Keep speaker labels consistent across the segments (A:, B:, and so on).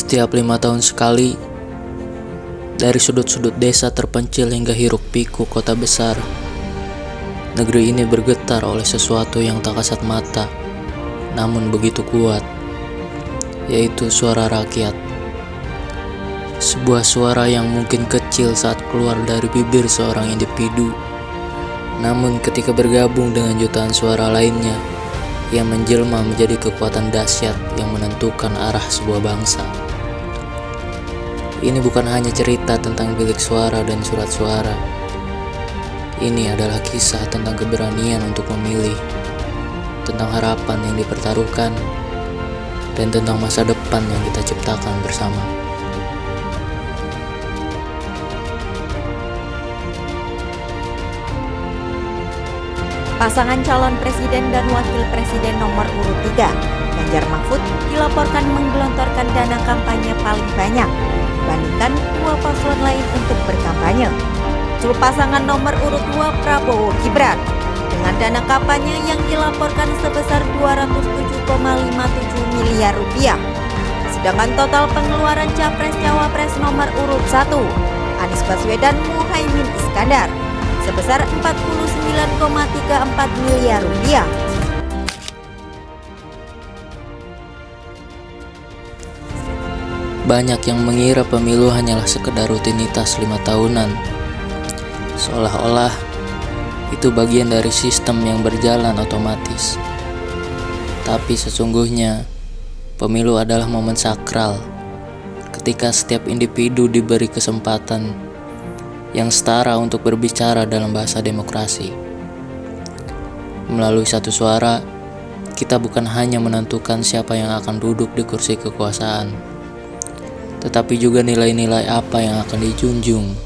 A: Setiap 5 tahun sekali, dari sudut-sudut desa terpencil hingga hiruk-pikuk kota besar, negeri ini bergetar oleh sesuatu yang tak kasat mata, namun begitu kuat, yaitu suara rakyat. Sebuah suara yang mungkin kecil saat keluar dari bibir seorang individu, namun ketika bergabung dengan jutaan suara lainnya, ia menjelma menjadi kekuatan dahsyat yang menentukan arah sebuah bangsa. Ini bukan hanya cerita tentang bilik suara dan surat suara. Ini adalah kisah tentang keberanian untuk memilih, tentang harapan yang dipertaruhkan, dan tentang masa depan yang kita ciptakan bersama.
B: Pasangan calon presiden dan wakil presiden nomor urut 3, Ganjar Mahfud, dilaporkan menggelontorkan dana kampanye paling banyak dibandingkan dua paslon lain untuk berkampanye. Pasangan nomor urut 2, Prabowo Gibran, dengan dana kampanye yang dilaporkan sebesar 207,57 miliar rupiah. Sedangkan total pengeluaran Capres-Cawapres nomor urut 1, Anies Baswedan Muhaimin Iskandar, sebesar 49,34 miliar rupiah.
A: Banyak yang mengira pemilu hanyalah sekedar rutinitas 5 tahunan, seolah-olah itu bagian dari sistem yang berjalan otomatis. Tapi sesungguhnya, pemilu adalah momen sakral, ketika setiap individu diberi kesempatan yang setara untuk berbicara dalam bahasa demokrasi. Melalui satu suara, kita bukan hanya menentukan siapa yang akan duduk di kursi kekuasaan, tetapi juga nilai-nilai apa yang akan dijunjung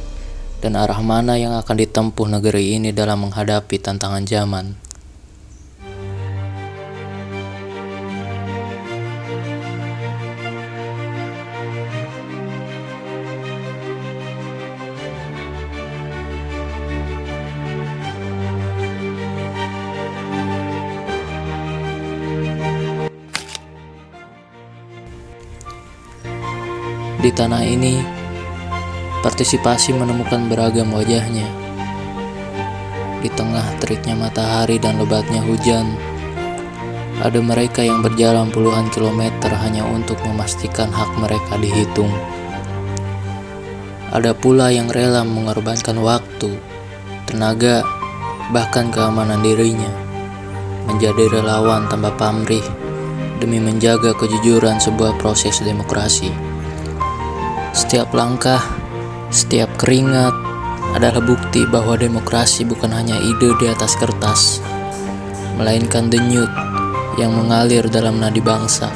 A: dan arah mana yang akan ditempuh negeri ini dalam menghadapi tantangan zaman. Di tanah ini, partisipasi menemukan beragam wajahnya. Di tengah teriknya matahari dan lebatnya hujan, ada mereka yang berjalan puluhan kilometer hanya untuk memastikan hak mereka dihitung. Ada pula yang rela mengorbankan waktu, tenaga, bahkan keamanan dirinya, menjadi relawan tanpa pamrih demi menjaga kejujuran sebuah proses demokrasi. Setiap langkah, setiap keringat adalah bukti bahwa demokrasi bukan hanya ide di atas kertas, melainkan denyut yang mengalir dalam nadi bangsa.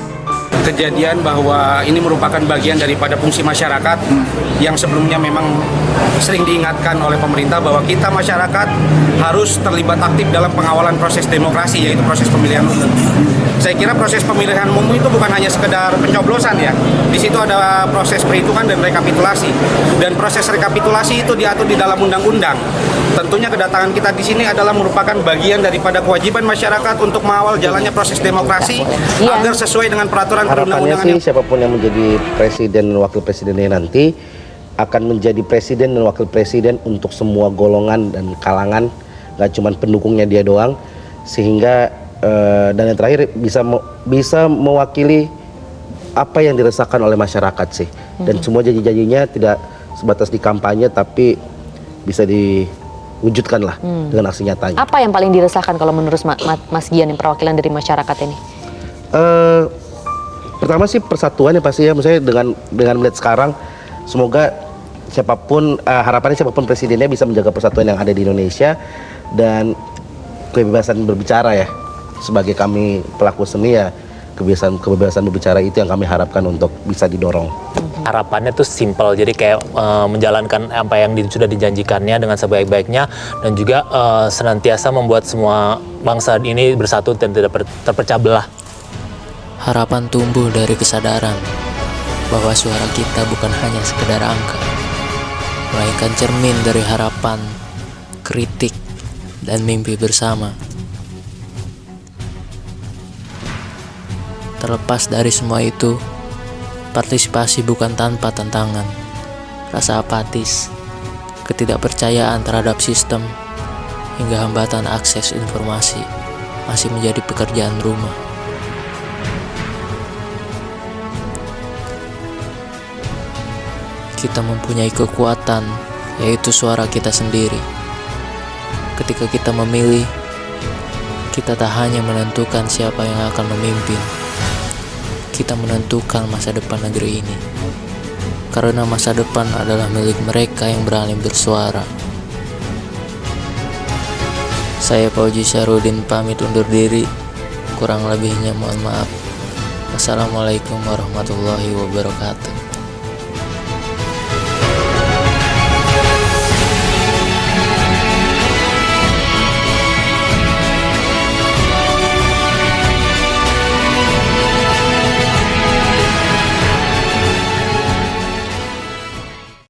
C: Kejadian bahwa ini merupakan bagian daripada fungsi masyarakat yang sebelumnya memang sering diingatkan oleh pemerintah bahwa kita masyarakat harus terlibat aktif dalam pengawalan proses demokrasi, yaitu proses pemilihan umum. Saya kira proses pemilihan umum itu bukan hanya sekedar pencoblosan ya. Di situ ada proses perhitungan dan rekapitulasi. Dan proses rekapitulasi itu diatur di dalam undang-undang. Tentunya kedatangan kita di sini adalah merupakan bagian daripada kewajiban masyarakat untuk mengawal jalannya proses demokrasi agar sesuai dengan peraturan
D: perundang-undangan. Harapannya sih siapapun yang menjadi presiden dan wakil presidennya nanti akan menjadi presiden dan wakil presiden untuk semua golongan dan kalangan, gak cuma pendukungnya dia doang, sehingga dan yang terakhir bisa mewakili apa yang dirasakan oleh masyarakat sih. Dan semua janji-janjinya tidak sebatas di kampanye, tapi bisa diwujudkan lah dengan aksi nyatanya.
E: Apa yang paling dirasakan kalau menurut Mas Gian yang perwakilan dari masyarakat ini?
D: Pertama sih persatuan ya pasti ya, misalnya dengan melihat sekarang, semoga siapapun harapannya siapapun presidennya bisa menjaga persatuan yang ada di Indonesia dan kebebasan berbicara ya. Sebagai kami pelaku seni ya, kebebasan berbicara itu yang kami harapkan untuk bisa didorong.
F: Harapannya tuh simpel, jadi kayak menjalankan apa yang sudah dijanjikannya dengan sebaik-baiknya, dan juga senantiasa membuat semua bangsa ini bersatu dan tidak terpecah belah.
A: Harapan tumbuh dari kesadaran bahwa suara kita bukan hanya sekedar angka, melainkan cermin dari harapan, kritik, dan mimpi bersama. Terlepas dari semua itu, Partisipasi bukan tanpa tantangan, rasa apatis, ketidakpercayaan terhadap sistem, hingga hambatan akses informasi masih menjadi pekerjaan rumah. Kita mempunyai kekuatan, yaitu suara kita sendiri. Ketika kita memilih, kita tak hanya menentukan siapa yang akan memimpin, kita menentukan masa depan negeri ini. Karena masa depan adalah milik mereka yang berani bersuara. Saya Fauzi Syarudin pamit undur diri. Kurang lebihnya mohon maaf. Wassalamualaikum warahmatullahi wabarakatuh.